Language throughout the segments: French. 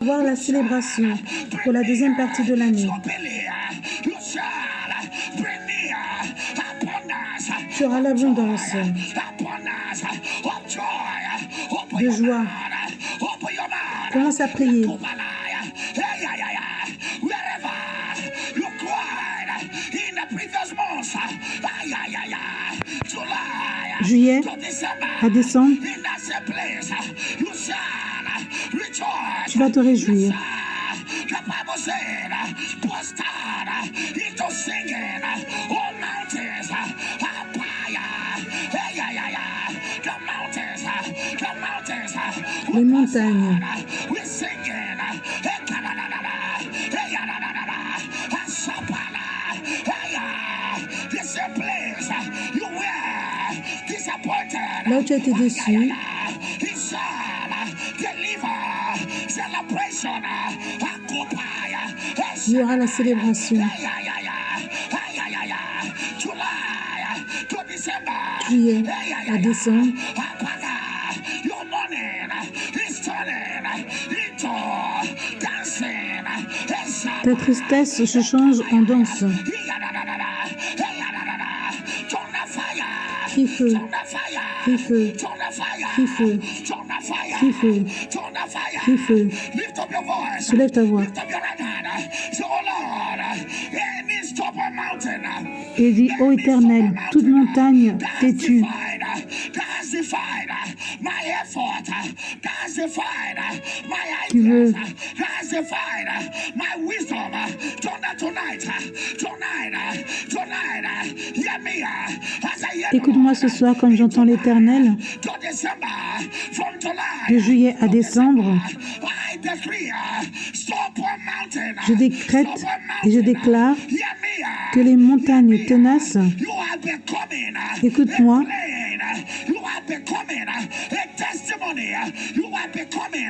Voir la célébration pour la deuxième partie de l'année. Tu auras l'abondance de joie. Commence à prier. Juillet à décembre, tu vas te réjouir. Les montagnes. Là où tu as été déçu, il y aura la célébration. Juillet à décembre, ta tristesse se change en danse. Crie feu, crie feu, crie feu, crie feu, crie feu. Soulève ta voix. Et dis, ô Éternel, toute montagne têtue. Qui veut écoute-moi ce soir comme j'entends l'Éternel. De juillet à décembre, je décrète et je déclare que les montagnes tenaces, écoute-moi,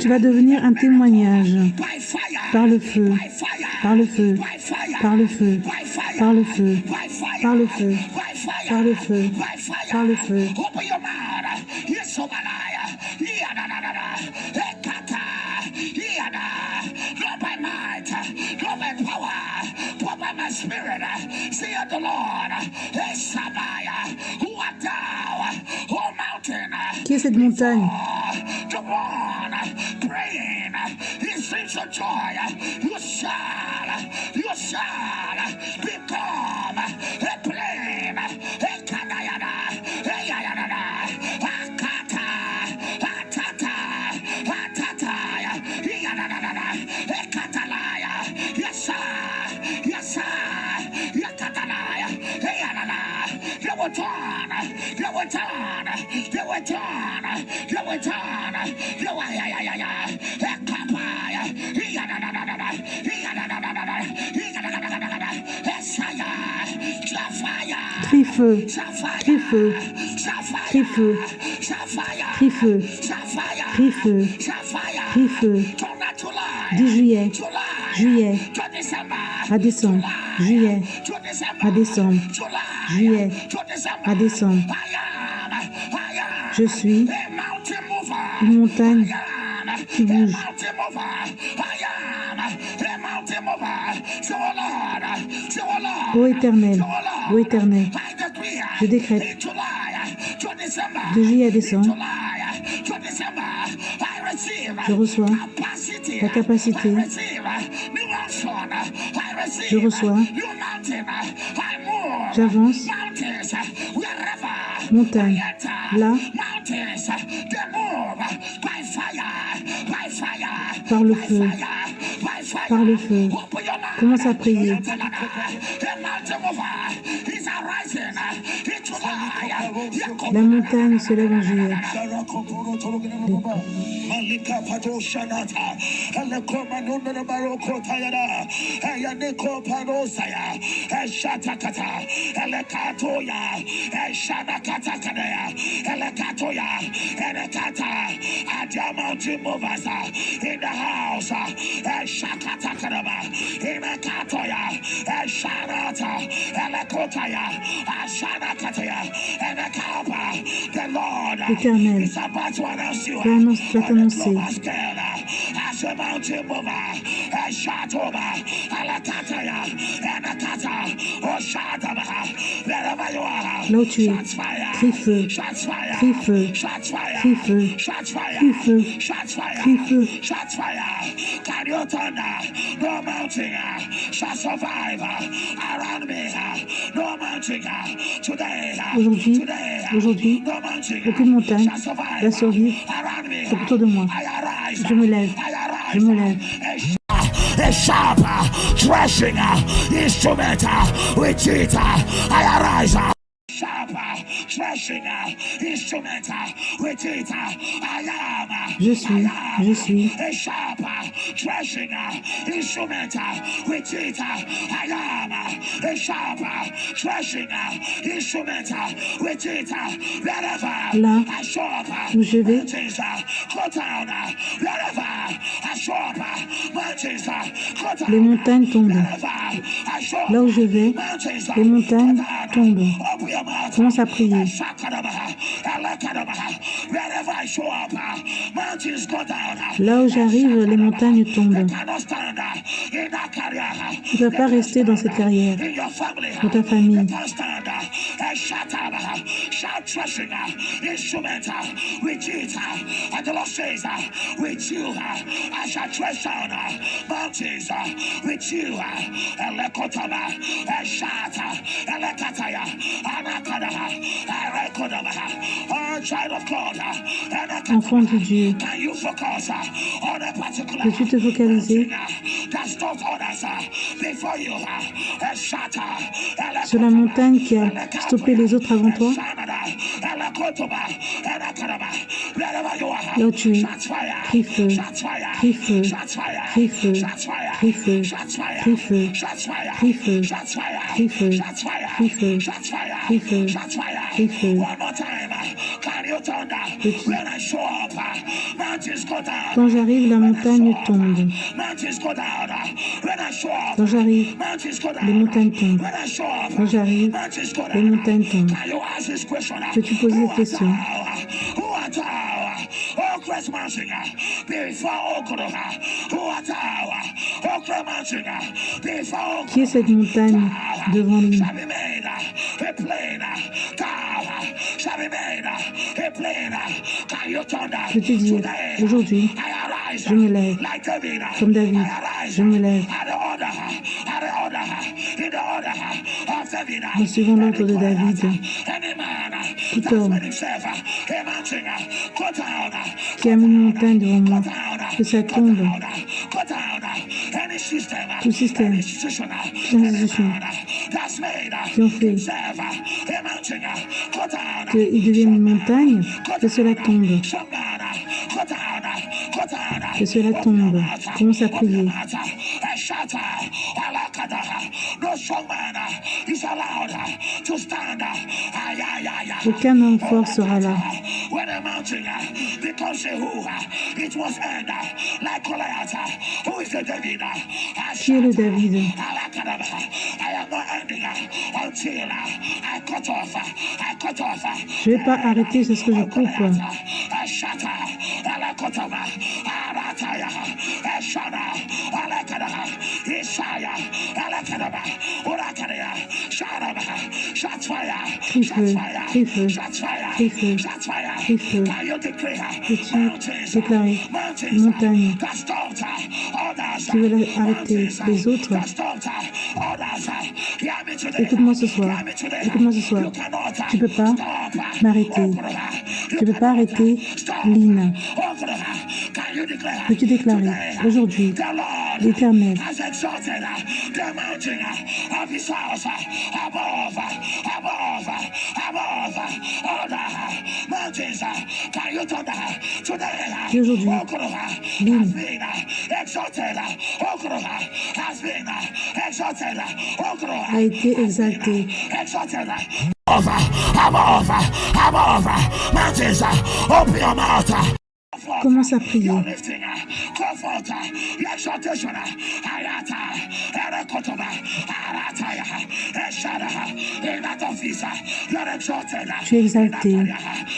tu vas devenir un témoignage par le feu, par le feu, par le feu, par le feu, par le feu, par le feu, par le feu. Qui est cette montagne? Crie feu, crie feu, crie feu, crie feu, crie feu, crie feu. 10 juillet, juillet à décembre, juillet à décembre, juillet à décembre. Je suis une montagne qui bouge. Ô Éternel, je décrète de juillet à décembre, je reçois la capacité, je reçois, j'avance, montagne, là, par le feu, par le feu. Commence à prier. La montagne se lève en juillet. L'Éternel va t'annoncer the mountain mover, a Shatoba, Alakataya, Anakata, or Shataba, wherever you are. Là où tu es, crie feu, crie feu, crie feu, crie feu, crie feu. Can you thunder? No mountain shall survive around me. No mountain today. Aujourd'hui, aucune montagne va survivre autour de moi. Je me lève. A sharp threshing instrument with it. I arise. Sharp threshing instrument with it. I am. Je suis. A sharp threshing instrument with it. I am. A sharp threshing instrument with it. Wherever Là I show up, où je vais, go down. Wherever I show up, mountains go down. les montagnes tombent. Là où je vais, les montagnes tombent. Commence à prier. Là où j'arrive, les montagnes tombent. Tu ne peux pas rester dans cette carrière, dans ta famille. Enfant de Dieu, peux-tu te focaliser sur la montagne qui a stoppé les autres avant toi? Là où tu es, crie feu, crie feu, crie feu, crie feu, crie feu, crie feu, crie feu, crie feu, crie feu, crie feu. Quand j'arrive, la montagne tombe. Quand j'arrive, les montagnes tombent. Quand j'arrive, les montagnes tombent. Peux-tu poser cette question? Qui est cette montagne devant lui? Je te dis, aujourd'hui, je me lève. Comme David, je me lève. En suivant l'ordre de David, tout homme qui a mis une montagne devant moi, que ça tombe. Tout système, toute institution qui ont fait qu'il devienne une montagne, que cela tombe. Que cela tombe. Commence à prier. Aucun homme fort sera là. Qui est le David? Je ne vais pas arrêter ce que je coupe. Crie feu, crie feu, crie feu, crie feu. Peux-tu déclarer une montagne qui veut arrêter les autres? Écoute-moi ce soir, écoute-moi ce soir. Tu ne peux pas m'arrêter. Tu ne peux pas arrêter Lina. Peux-tu déclarer aujourd'hui, l'Éternel qui aujourd'hui, Lynn a été exalté. Commence à prier. Tu es exalté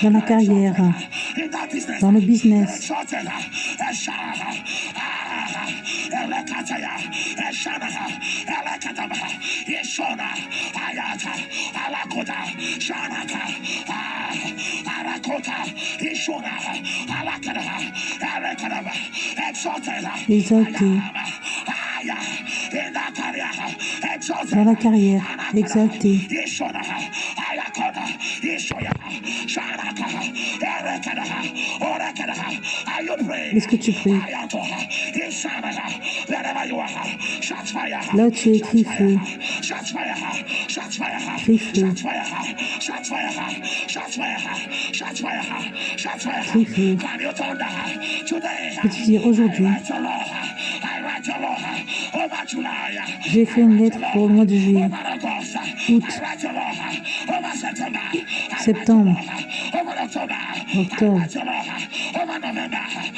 dans la carrière, dans le business. Elekataya, Eshana, Elekataba, Yeshona, Ayata, Alakota, Shanaka, Arakota, Ishona, Alakada, Alakadaba, Exalted, Exalté. Dans la carrière, exalté. Est-ce que tu pries? Là où tu es, crie feu. Crie feu. Crie feu. Peux-tu dire aujourd'hui? J'ai écrit une lettre pour le mois de juillet, août, septembre, octobre,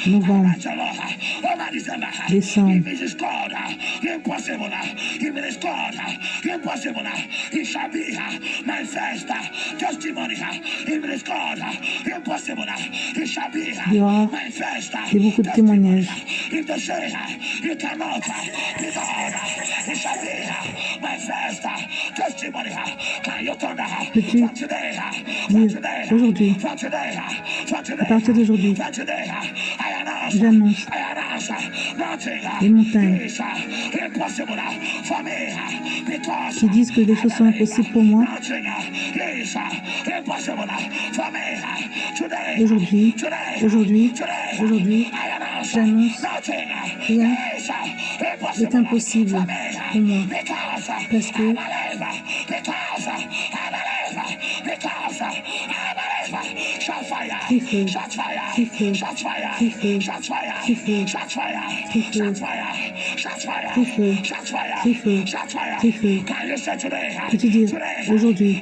novembre, décembre. Il y aura beaucoup de témoignages. Peux-tu dire aujourd'hui, à partir d'aujourd'hui, j'annonce les montagnes qui disent que les choses sont impossibles pour moi. Aujourd'hui, j'annonce rien n'est impossible pour moi parce que crie feu, crie feu, crie feu, crie feu, crie feu, crie feu, crie feu, crie feu. Peux-tu dire aujourd'hui,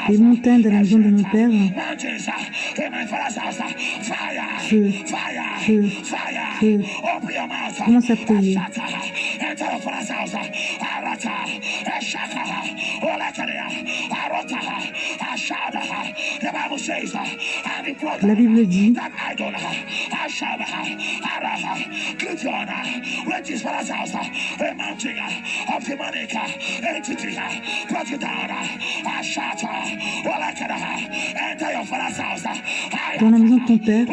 les montagnes de la maison de mon père, feu, feu, feu. Commence à prier. La Bible dit dans la maison de ton père,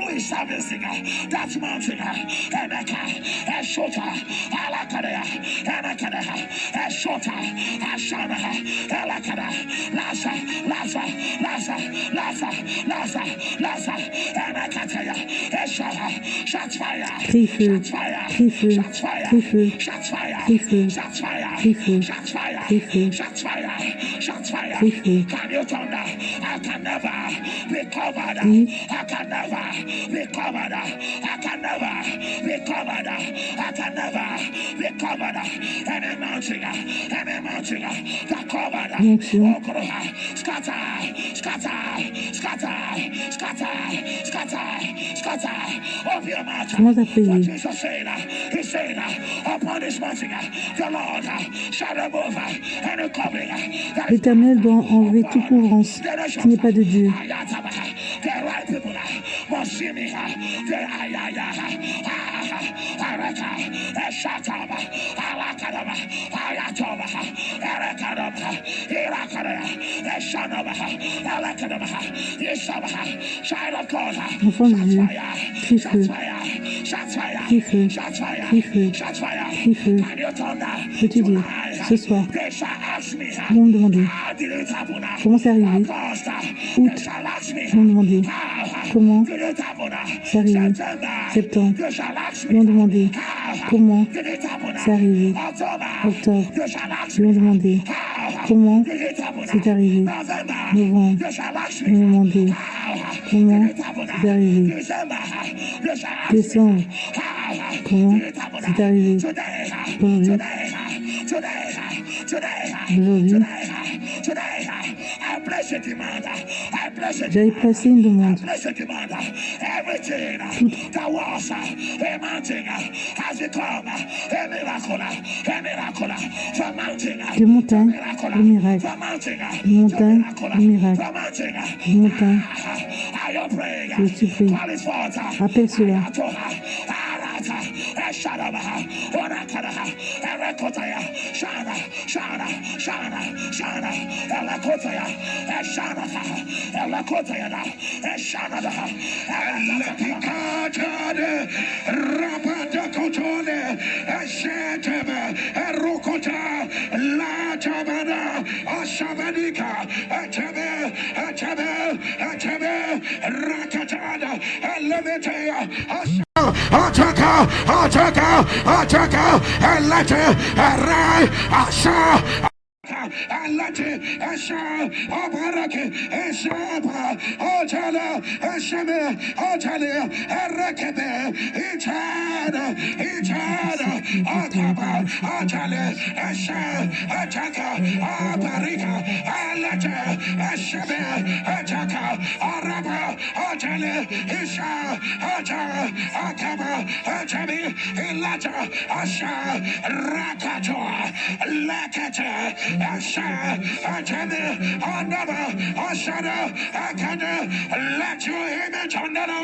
crie feu, crie feu, crie feu, crie feu, crie feu, crie feu, crie feu. L'onction. Commence à prier. L'Éternel doit enlever toute couvrance qui n'est pas de Dieu. Enfant de Dieu, crie feu, crie feu, crie feu, crie feu. Peux-tu dire, ce soir, ils vont me demander comment c'est arrivé, août, ils vont me demander comment c'est arrivé, septembre, ils vont me demander comment c'est arrivé, octobre, ils vont me demander comment c'est arrivé, novembre, ils vont me demander comment c'est arrivé, décembre, comment c'est arrivé, aujourd'hui, J'avais placé une demande. Des montagnes, des miracles. Des montagnes, des miracles. Des montagnes. Je supplie. Appelle cela.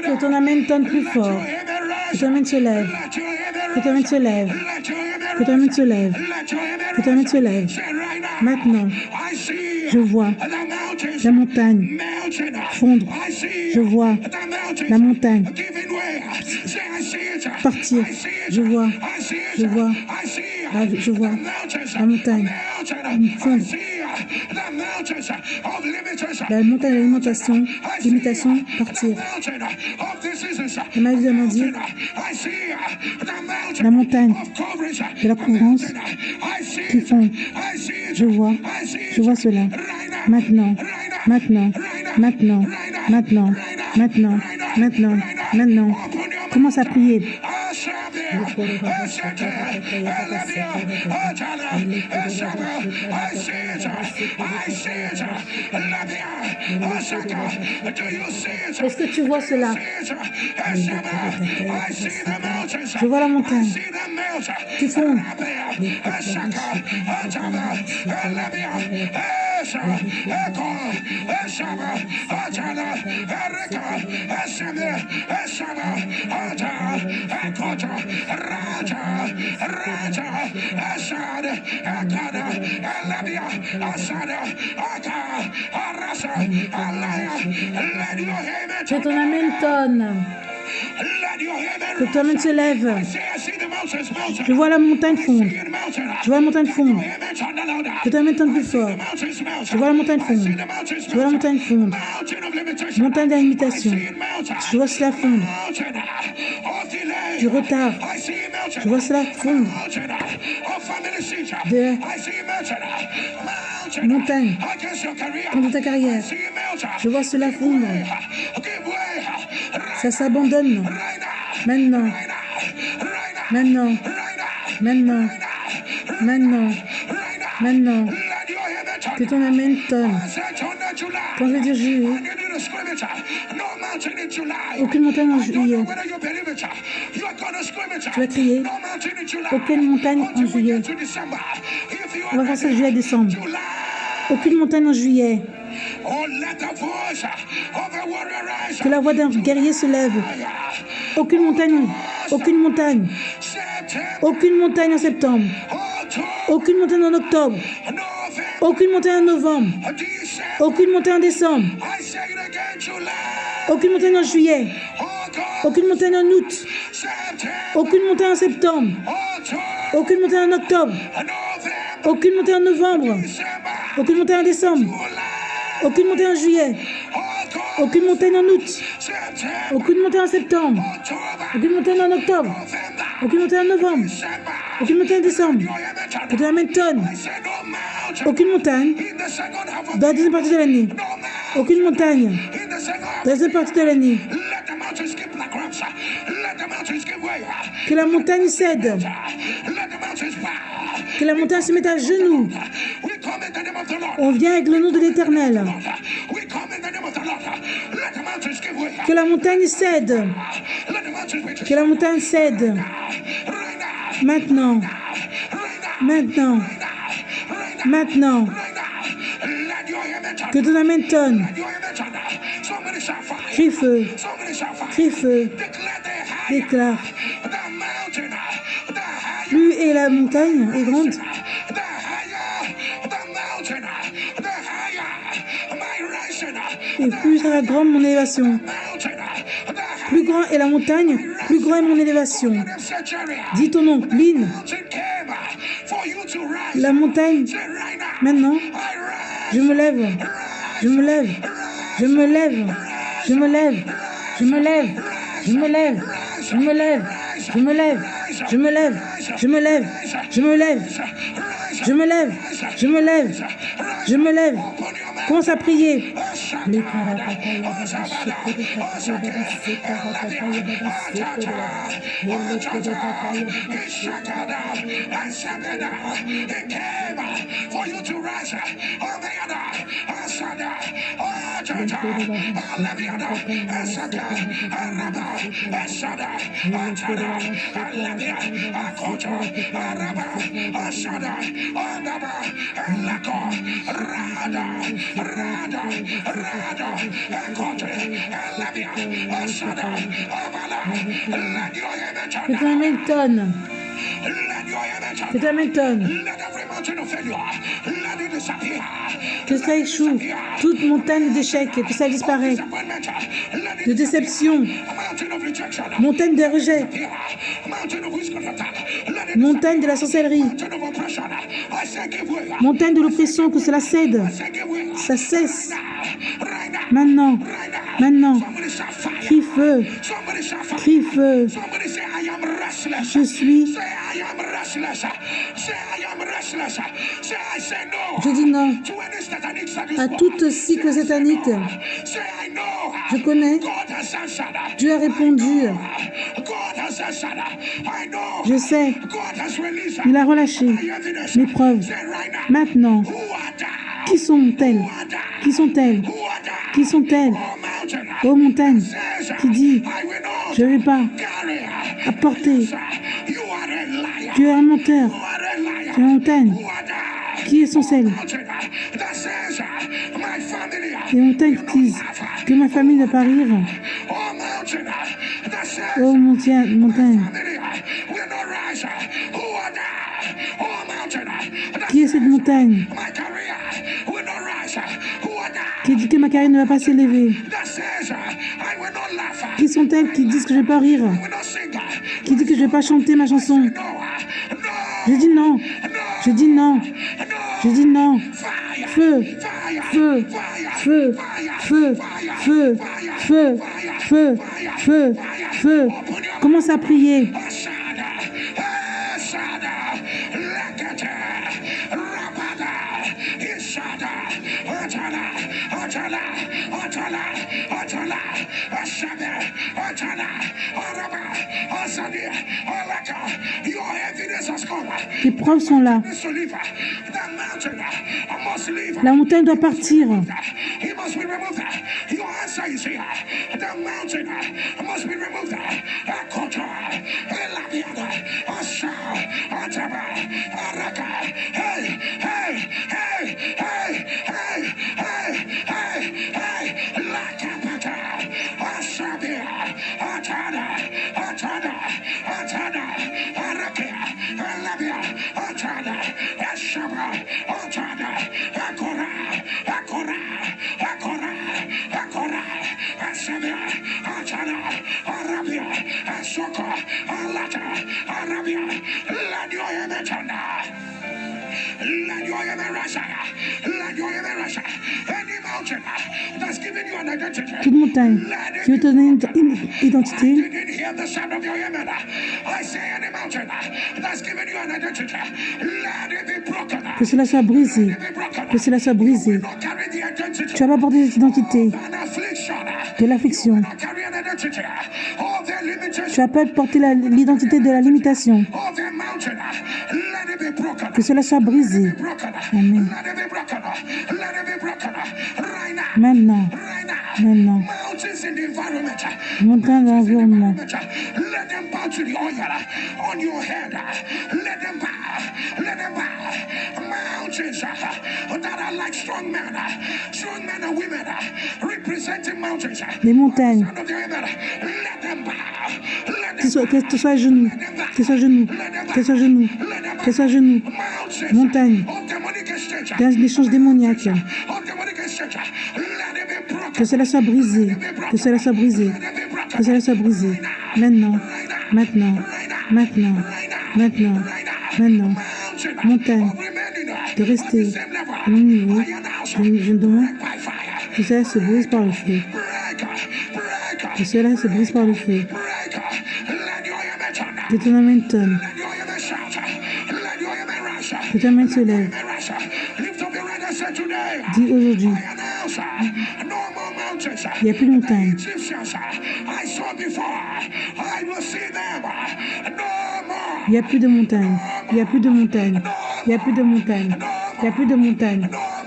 Que ton amen tonne plus fort. Que ton amen se lève. Que ton amen se lève. Que ton amen se lève. Que ton amen se lève. Maintenant, je vois la montagne fondre. Je vois la montagne partir. Je vois la montagne fondre. La montagne d'alimentation, l'imitation, partir. La maladie de mendier, la montagne de la couvrance qui fond. Je vois cela. Maintenant. Commence à prier. Est-ce que tu vois cela? Je vois la montagne qui fond. Que ton amen tonne. Que ton amen se lève. Je vois la montagne fondre. Je vois la montagne fondre. Que ton amen tonne plus fort. Je vois la montagne fondre. Je vois la montagne fondre. Montagne d'imitation. Je vois cela fondre. Du retard. Je vois cela fondre. De montagne contre ta carrière. Je vois cela fondre. Ça s'abandonne. Maintenant. Que ton amen tonne. Quand je vais dire juillet, aucune montagne en juillet. Tu vas crier, aucune montagne en juillet. On va faire ça de juillet à décembre. Aucune montagne en juillet. Que la voix d'un guerrier se lève. Aucune montagne en septembre. Aucune montagne en octobre. Aucune montagne en novembre. Aucune montagne en décembre. Aucune montagne en juillet. Aucune montagne en août. Aucune montagne en septembre. Aucune montagne en octobre. Aucune montagne en novembre. Aucune montagne en décembre. Aucune montagne en juillet. Aucune montagne en août. Aucune montagne en septembre. Aucune montagne en octobre. Aucune montagne en novembre. Aucune montagne en décembre. Que ton amen tonne. Aucune montagne dans la deuxième partie de l'année. Aucune montagne dans la deuxième partie de l'année. Que la montagne cède. Que la montagne se mette à genoux. On vient avec le nom de l'Éternel. Que la montagne cède. Que la montagne cède. Maintenant. Maintenant. Maintenant. Que ton amen tonne. Crie feu. Crie feu. Déclare. Plus est la montagne est grande, et plus sera grande mon élévation. Plus grand est la montagne, plus grand est mon élévation. Dis ton nom, Lynn. La montagne, maintenant, je me lève, je me lève, je me lève, je me lève, je me lève, je me lève, je me lève, je me lève, je me lève, je me lève, je me lève, je me lève, je me lève, je me lève. Commence à prier. Que ton amen tonne. Que ton amen tonne. Que ça échoue. Toute montagne d'échecs, que ça disparaît. De déception. Montagne de rejet. Montagne de la sorcellerie. Montagne de l'oppression, que cela cède. Ça cesse. Maintenant. Maintenant. Crie feu. Crie feu. Je suis. Je dis non à tout cycle satanique. Je connais. Dieu a répondu. Je sais. Il a relâché mes preuves. Maintenant, qui sont-elles? Qui sont-elles? Qui sont-elles? Ô montagne, qui dit, je ne vais pas apporter. Tu es un menteur. Tu es une montagne. Qui sont celles? Les montagnes qui disent que ma famille ne va pas rire. Ô montagne. Qui est cette montagne qui dit que ma carrière ne va pas s'élever? Qui sont-elles qui disent que je ne vais pas rire? Qui dit que je ne vais pas chanter ma chanson? Je dis non. Je dis non. Je dis non. Feu. Feu. Feu. Feu. Feu. Feu. Feu. Feu. Feu. Commence à prier. Les preuves sont là. La montagne doit partir. Toute montagne qui veut te donner une identité, que cela soit brisé, que cela soit brisé. Tu vas pas porter cette identité de l'affliction. Tu vas pas porter l'identité de la limitation. Que cela soit brisé. Amen. Maintenant. Maintenant. Mountains in the environment. Montagnes dans l'environnement. Let them bow to the oil on your head. Let them bow. Let them bow. Mountains that are like strong men and women representing mountains. Les montagnes. Son of the women, let them bow. Let Que them ce soit à genoux. Que ce soit à genoux. Que ce soit à genoux. Que ce soit à genoux. mountains Montagne. of demonic exchange. D'échange démoniaque. Of demonic exchange. Let them be broken. Que cela soit brisé. Que cela soit brisé. Que cela soit brisé. Maintenant. Maintenant. Maintenant. Maintenant. Maintenant. Montagne. De rester au même niveau. Je demande que cela se brise par le feu. Que cela se brise par le feu. Que ton amen tonne. Que ton amen se lève. Dis aujourd'hui, il n'y a plus de montagne. Il n'y a plus de montagne. Il n'y a plus de montagne. Il n'y a plus de montagne. Il n'y a plus de montagne.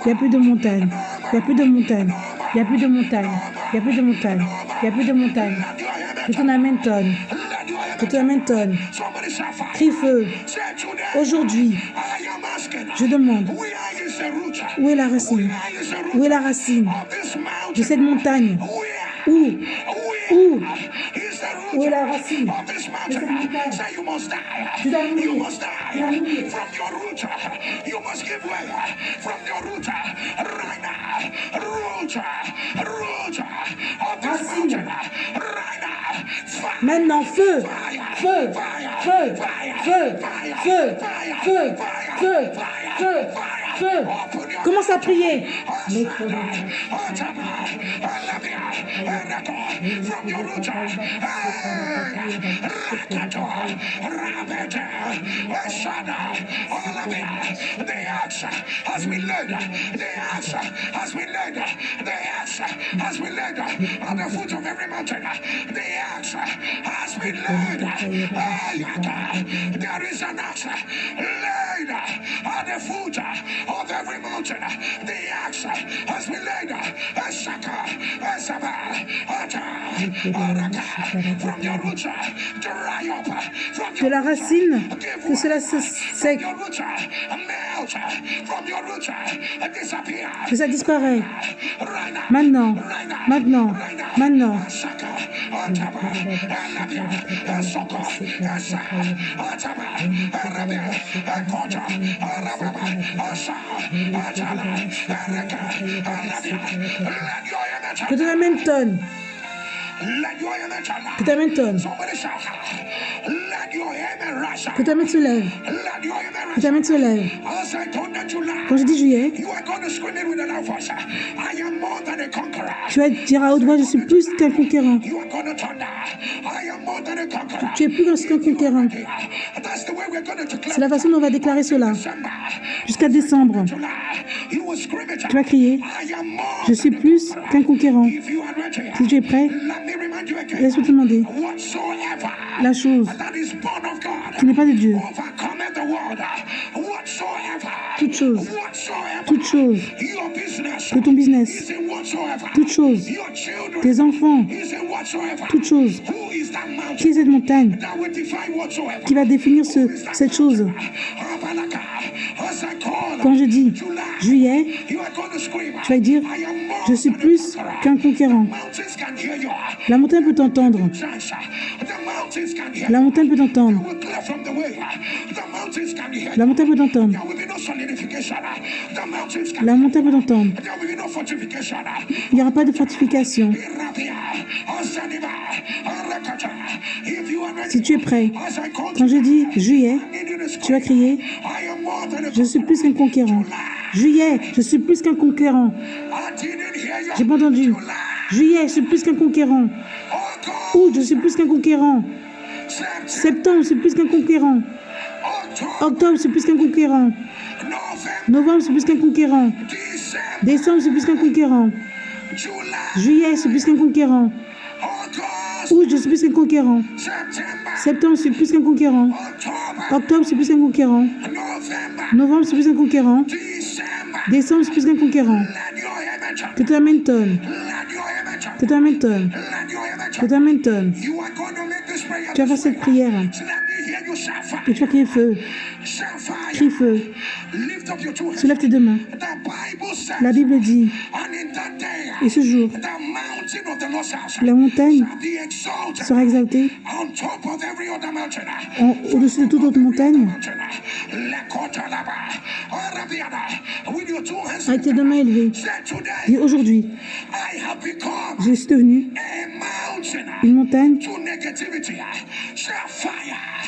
Il n'y a plus de montagne. Il n'y a plus de montagne. Il n'y a plus de montagne. Il n'y a plus de montagne. Il n'y a plus de montagne. Que ton amen tonne. Que ton amen tonne. Crie feu. Aujourd'hui, je demande, où est la racine? Où est la racine de cette montagne? Où est la racine de cette montagne? Tu dois mourir. Tu dois mourir. Racine. Maintenant, feu, feu, feu, feu, feu, feu, feu, feu, feu. Commence à prier. There is an axe laid at the foot of every mountain. The axe has been laid. From your roots, dry up. De la racine, que cela se sec, que ça disparaît. Maintenant, maintenant, maintenant. Que ton amen tonne. Que ton amen tonne. Que ton amen se lève. Que ton amen se lève. Quand je dis juillet, tu vas dire à haute voix, je suis plus qu'un conquérant. Tu es plus qu'un conquérant. C'est la façon dont on va déclarer cela. Jusqu'à décembre, tu vas crier, je suis plus qu'un conquérant. Si tu es prêt, laisse-moi te demander la chose qui n'est pas de Dieu. Toute chose, toute chose, de ton business, toute chose, tes enfants, toute chose. Qui est cette montagne qui va définir cette chose? Quand je dis juillet, tu vas dire, je suis plus qu'un conquérant. La montagne peut t'entendre. La montagne peut t'entendre. La montagne peut t'entendre. La montagne peut t'entendre. Il n'y aura pas de fortification. Si tu es prêt, quand je dis juillet, tu vas crier, je suis plus qu'un conquérant. Juillet, je suis plus qu'un conquérant. J'ai pas entendu. Juillet, je suis plus qu'un conquérant. Août, je suis plus qu'un conquérant. Septembre, je suis plus qu'un conquérant. Octobre, je suis plus qu'un conquérant. Novembre, je suis plus qu'un conquérant. Décembre, je suis plus qu'un conquérant. Juillet, je suis plus qu'un conquérant. Août, je suis plus qu'un conquérant. Septembre, je suis plus qu'un conquérant. Octobre, je suis plus qu'un conquérant. Novembre, je suis plus qu'un conquérant. Décembre, je suis plus qu'un conquérant. Que ton amen tonne. Que toi Hamilton. Let your image. Que toi Hamilton. You are going to make this prayer. Tu vas faire cette prière. So let me hear you shout fire. Et tu vas crier feu. Shout fire. Crie feu. Lift up your two hands. Soulève tes deux mains. The Bible says, La Bible dit, and in that day, et ce jour, the mountain of the Lord's house la montagne shall be exalted sera exaltée on top of every other mountain. au-dessus de toute autre montagne. With your two hands, Avec tes deux mains élevées. say today, Dis aujourd'hui, I have become je suis devenu a mountain une montagne. to negativity. Shout fire.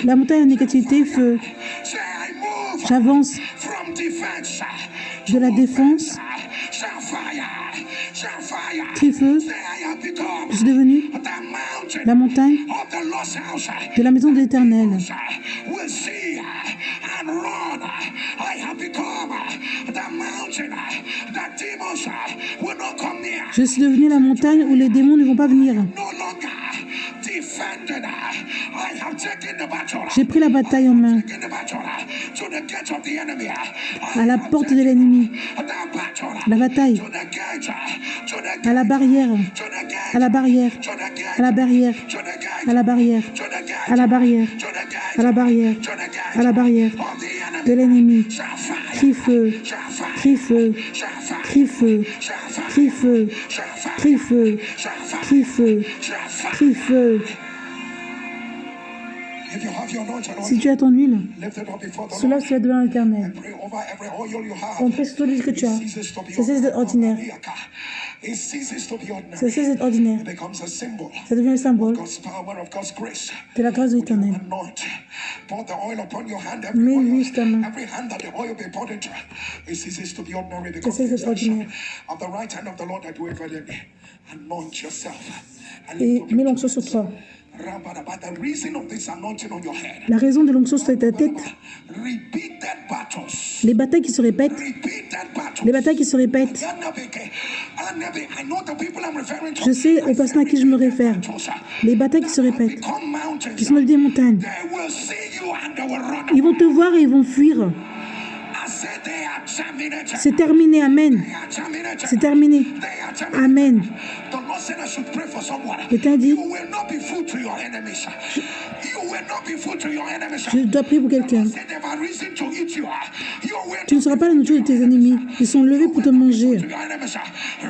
La montagne de négativité, feu. Say I move J'avance from defense de la défense. Shout fire. Shout fire. Crie feu. Say I have become Je suis devenu the mountain la montagne of the lost house. de la maison de l'Éternel. Will see and run. I have become the mountain that demons will not come near. Je suis devenu la montagne où les démons ne vont pas venir. No longer defended. I have taken the battle. J'ai pris la bataille en main Taken the battle to the gate of the enemy. à la porte de l'ennemi. The battle La bataille to the gate. To the à gate. la barrière, To the gate. à la barrière, To the gate. à la barrière, To the gate. à la barrière, To the gate. à la barrière, To the gate. à la barrière, To the gate. à la barrière Of the de enemy. l'ennemi. Shout fire. Crie feu, Shout fire. crie feu, Shout fire. crie feu, Shout fire. crie feu, Shout fire. crie feu, Shout fire. crie feu, Shout fire. crie feu. If you have your anointing on, Si tu as ton huile, lift it up before the cela Lord. c'est devant l'Éternel. Pray over every oil you have. On prie sur tout ce que tu as. It ceases to be Ça cesse d'être ordinaire. It ceases to be Ça ordinary. cesse d'être ordinaire. It becomes a symbol Ça devient le symbole of God's power, of God's grace. de la grâce de Would you l'Éternel. anoint? Pour the oil upon your hand. Mets l'huile sur ta main. Every hand that the oil be poured into, it ceases to be ordinary Ça because cesse it's d'être ordinaire. of the right hand of the Lord that do evidently. Anoint yourself. And Et lift up your mets l'onction sur toi. But the reason of this anointing on your head. La raison de l'onction sur ta tête, Repeated battles. les batailles qui se répètent, Repeated battles. les batailles qui se répètent. I know the people I'm referring to. Je sais aux personnes à qui je me réfère. Les batailles qui se répètent, Become mountains. qui sont devenues des montagnes. They will see you and they will run. Ils vont te voir et ils vont fuir. I said they are terminated. C'est terminé, amen. They are terminated. C'est terminé, They are terminated. amen. The Lord said I should pray for someone. L'Éternel dit, You will not be food to your enemies. You will not be food to your enemies. je dois prier pour quelqu'un. Say they have reason to eat you. You will Tu ne seras pas la nourriture de tes ennemis. Ils sont levés pour te manger. to your enemies.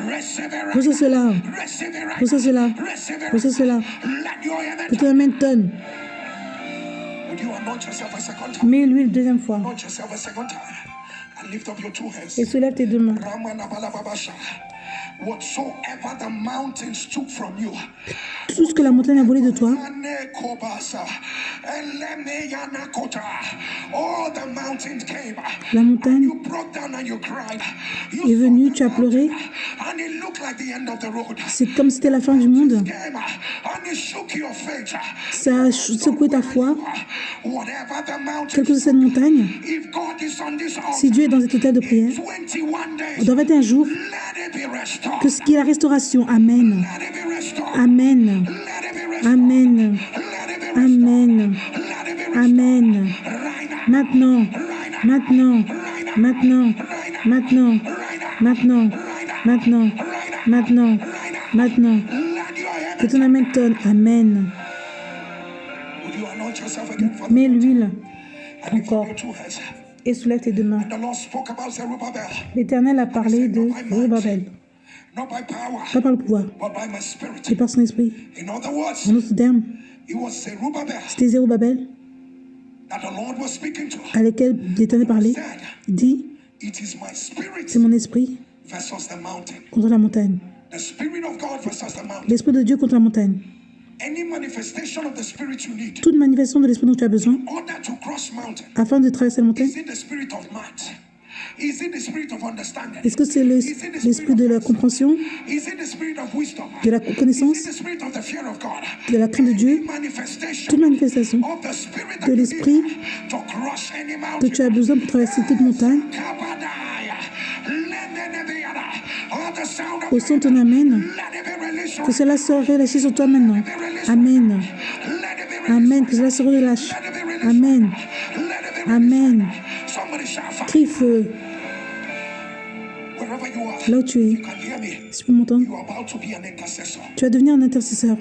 Receive it. Reçois cela, Receive it right reçois cela, now. Receive it reçois right cela. now. Let your Que image. ton amen tonne. Would you anoint yourself a second time? Mets l'huile deuxième fois. Anoint yourself a second time. And lift up your two hands. Et soulève tes deux mains. Ramanabalababasha. Whatsoever the mountains took from you. Tout ce que la montagne a volé de toi, Anekobasa. Elemeyanakota. All the mountains came. la montagne You broke down and you cried. You est venue, saw the tu as pleuré. mountain, and it looked like the end of the road. C'est comme si c'était la fin du monde. Came, and it shook your faith. Ça a secoué ta foi. Whatever the mountain, Quelque chose de cette montagne, if God is on this si altar, Dieu est dans cet hôtel de prière, 21 days, dans 21 jours, let it be restored. que ce qui est la restauration. Amen. Let it be restored. Amen. Let it be restored. Amen. Let it be restored. Amen. Let it be restored. Amen. Right now. Maintenant. Right now. Maintenant. Right now. Maintenant. Right now. Maintenant. Right now. Maintenant. Right now. Maintenant. Right now. Maintenant. Right now. Maintenant. Let your head. Que ton amen tonne. Amen. Would you anoint yourself again for Mets l'huile and lift up encore your two hands. et soulève tes deux mains. The Lord spoke about Zerubbabel, L'Éternel a parlé de Zerubbabel, not by power, pas par le pouvoir, but by my spirit. mais par son esprit. In other words, En d'autres termes, it was Zerubbabel c'était Zerubbabel that the Lord was speaking to. à laquelle l'Éternel parlait. Said, Il dit, it is my spirit c'est mon esprit versus the mountain. contre la montagne. The spirit of God versus the mountain. L'esprit de Dieu contre la montagne. Any manifestation of the spirit you need Toute manifestation de l'esprit dont tu as besoin in order to cross mountain. afin de traverser la montagne. Is it the spirit of might? Is it the spirit of understanding? Est-ce que c'est l'esprit de la compréhension, Is it the spirit of wisdom? de la Is it connaissance, the spirit of the fear of God? de la crainte de Dieu? Manifestation Toute manifestation of the spirit that de you l'esprit need to cross any que mountain. tu as besoin pour traverser toute montagne, Kabadaya. Lenenebeada. Oh, the sound of au son de ton amen, let it be released. que cela se relâche sur toi maintenant. Amen. Let it be released. Amen. Que cela se relâche. Let it be released. Amen. Let it be released. Amen. Somebody shout fire. Crie feu Wherever you are, là où tu es. you can hear me. Si tu peux m'entendre, You are about to be an intercessor. tu vas devenir un intercesseur.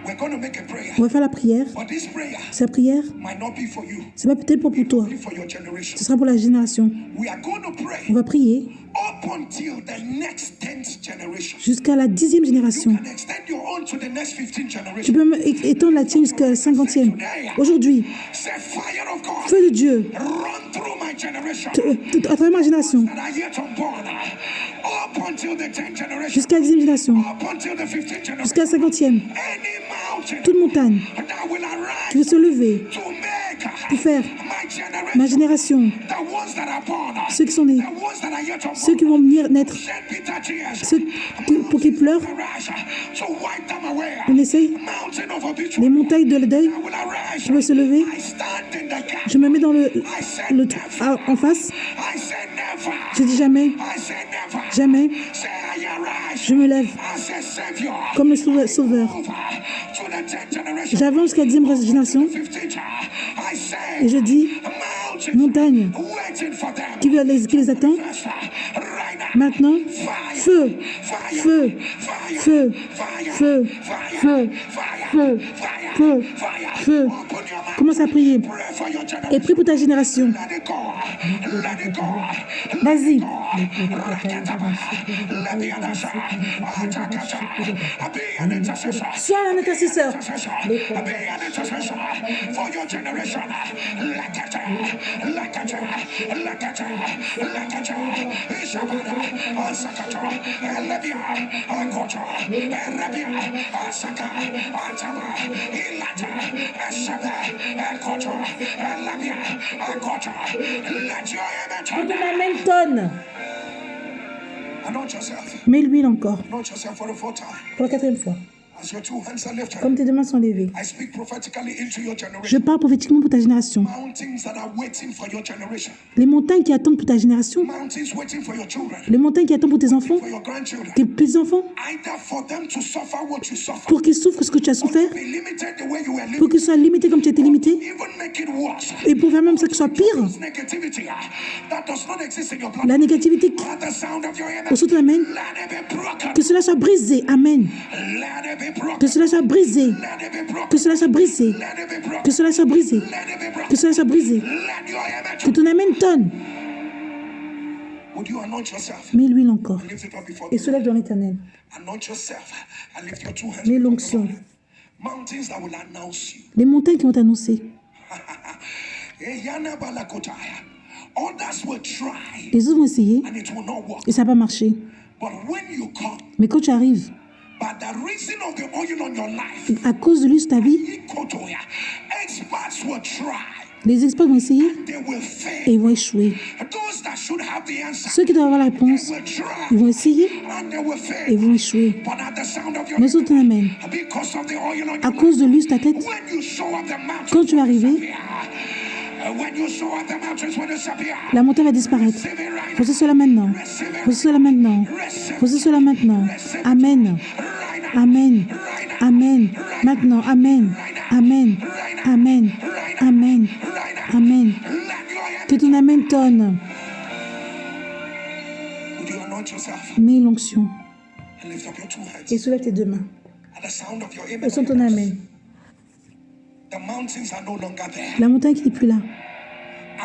We're going to make a prayer. On va faire la prière. But this prayer Cette prière, might not be for you, c'est pas peut-être pas pour toi. only for your generation. Ce sera pour la génération. We are going to On pray va prier up until the next 10th generation. jusqu'à la 10e génération. You can extend your own to the next 15 Tu generation. peux étendre la tienne jusqu'à la 50e. Aujourd'hui, Say, fire of God, feu de Dieu, run through my generation à travers ma génération, that are yet unborn. Up until the 10th generation. jusqu'à la 10e génération, Up until the 15th generation. jusqu'à la 50e. Any mountain Toute montagne that will qui veut arise se lever to make pour faire my generation, ma génération, the ones that are born, ceux qui sont nés, the ones that are yet unborn, ceux qui vont venir naître, shed bitter tears, ceux pour qu'ils pleurent, arise to wipe them away. on essaye. Mountain of Les obituary montagnes de deuil that will arise. qui veulent se lever, I stand in the gap. je me mets dans le en face. I say never. Je dis jamais, I say never. jamais, Say I arise. je me lève I say savior. comme le sauveur. Over to the 10th generation. J'avance jusqu'à la 10e génération 15th. I say et je dis, mountain montagne waiting for them. qui les attend, Right now. maintenant, feu, feu, feu, feu, feu, feu, feu, feu. Commence à prier Pray for your generation. et prie pour ta génération. Let it go. Let it go. Vas-y, Let the other side. Be an intercessor. sois un intercesseur Be an intercessor for your generation. Let your image. tonne. Anoint yourself. Mets l'huile encore Anoint yourself for the fourth time. pour la 4e fois. As your two hands are lifted, Comme tes deux mains sont levées. I speak prophetically into your Je generation. parle prophétiquement pour ta génération. Mountains that are waiting for your generation. Les montagnes qui attendent pour ta génération, Mountains waiting for your children, les montagnes qui attendent pour tes enfants, for your grandchildren. tes petits-enfants, Either for them to suffer what you suffer, pour qu'ils souffrent ce que tu as souffert, be limited the way you were pour living, qu'ils soient limités comme tu as été limité, even make it worse. et pour faire même ça que ce soit pire. This negativity that does not exist in your blood. La négativité, At the sound of your au image, son de l'Amen, let it be broken. que cela soit brisé. Amen. Let it be broken. Que cela soit brisé. Let it be broken. Que cela soit brisé. Let it be broken. Que cela soit brisé. Let it be broken. Que cela soit brisé. Let your image. Que ton Amen tonne. Would you anoint yourself? Mets l'huile encore Lift it up before et the se lève dans l'Éternel. Anoint yourself and lift your two hands. Mets before the l'onction. Lord. Mountains that will announce you. Les montagnes qui vont t'annoncer. Eyana balakotaya. Others will try Les autres vont essayer and it will not work. et ça n'a pas marché. But when you come, Mais quand tu arrives, by the reason of the oil on your life, à cause de lui sur ta vie, Ikotoya, experts will try. les experts vont essayer They will et fail. ils vont échouer. Those that should have the answer Ceux qui doivent avoir la réponse, will try ils vont essayer and they will et fail. ils vont échouer. But at the sound of your Mais sur ton Amen, because of the oil on à your cause de lui sur ta tête, life, when you show up the mountains quand tu es arrivé, when you show up the mountains will disappear. la montagne va disparaître. Receive it right Posez cela maintenant. Posez cela maintenant. Posez cela maintenant. Amen. Amen. Amen. Maintenant. Amen. Amen. Amen. Amen. Amen. Let your Que ton Amen tonne. Would you anoint yourself Mets l'onction and lift up your two hands et soulève tes deux mains. at the sound of your Au image? son de ton Amen. The mountains are no longer there. La montagne qui n'est plus là.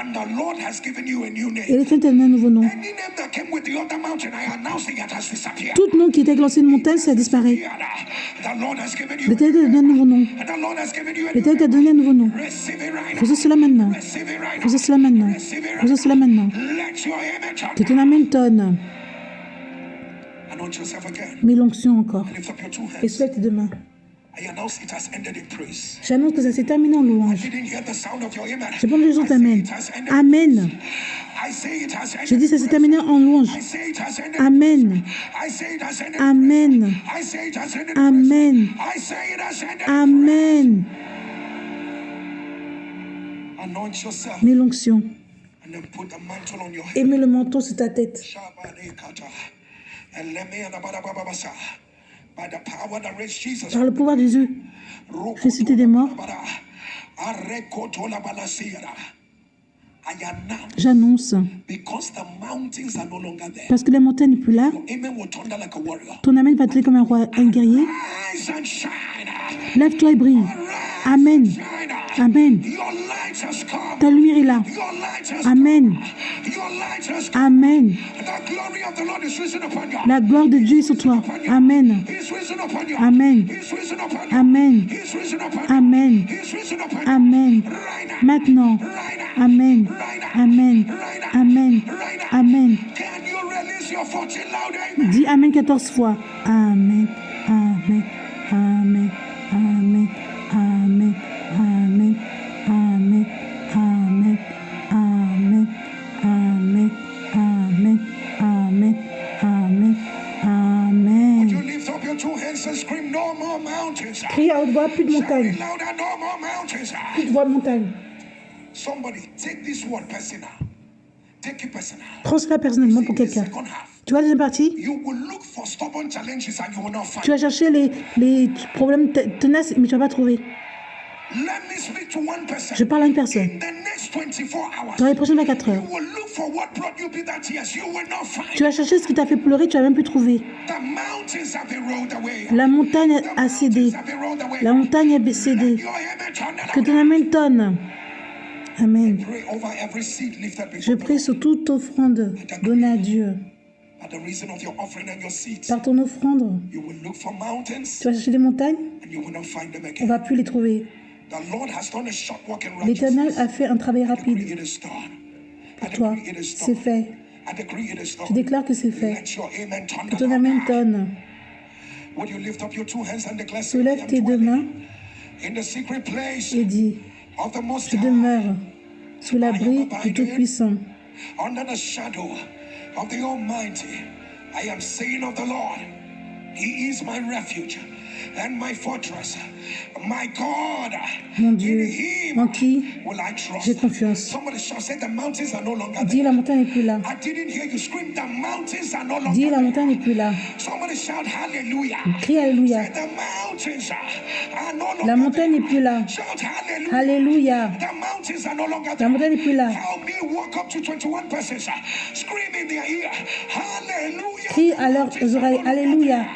And the Lord has given you a new Et name. l'Éternel t'a donné un nouveau nom. Any name that came with the other mountain, I announce it has disappeared. Tout nom qui était avec l'ancienne montagne, ça disparaît. The Lord has given you. L'Éternel t'a donné un nouveau nom. And the Lord has given you a new L'Éternel t'a name. donné un nouveau nom. Receive it right now. Faisons cela maintenant. Receive it right Faisons now. cela maintenant. Faisons cela maintenant. Let your image Que ton Amen tonne. anoint yourself again. Mets l'onction encore. Lift up your two Et hands. soulève tes deux mains. I announce it has ended in praise. J'annonce que ça s'est terminé en I louange. didn't hear the sound of your image. J'ai pas entendu les gens I say Amen. it has ended. Amen. I say it has Je ended. dis ça s'est terminé en louange. I say it has ended. Amen. I say it has ended. Amen. I say it has ended. Amen. I say it has ended. Amen. Anoint yourself Mets l'onction and then put the mantle on your et head. mets le manteau sur ta tête. By the power that raised Jesus. Par le pouvoir de Jésus, ressuscité des morts, J'annonce, parce que la montagne n'est plus là, ton amen va te comme un guerrier. Lève-toi et brille. Amen. Amen. Ta lumière est là. Amen. Amen. La gloire de Dieu est sur toi. Amen. Amen. Amen. Amen. Amen. Maintenant. Amen. Amen. Amen. Amen. Dis Amen 14 fois. Amen. Amen. Amen. Amen. Amen. Amen. Amen. Amen. Amen. Amen. Amen. Amen. Amen. Amen. Crie à haute voix, plus de montagne. Plus de voix de montagne. Prends cela personnellement pour quelqu'un. Tu vois la deuxième partie? Tu vas chercher les problèmes tenaces, mais tu ne vas pas trouver. Je parle à une personne. Dans les prochaines 24 heures, tu vas chercher ce qui t'a fait pleurer, tu n'as même plus trouvé. La montagne a cédé. La montagne a cédé. Que ton amen tonne. Amen. Je prie sur toute offrande donnée à Dieu. Par ton offrande, tu vas chercher des montagnes, on ne va plus les trouver. L'Éternel a fait un travail rapide pour toi. C'est fait. Je déclare que c'est fait. Que ton amen tonne. Soulève tes deux mains et dis, je demeure sous l'abri du Tout-Puissant. Of the Almighty, I am saying of the Lord, He is my refuge and my fortress, my God. Mon Dieu, en qui j'ai confiance. Dis la montagne n'est plus là. Dis la montagne n'est plus là. Crie Alléluia. La montagne n'est plus là. Alléluia. La montagne n'est plus là. Crie à leurs oreilles. Alléluia.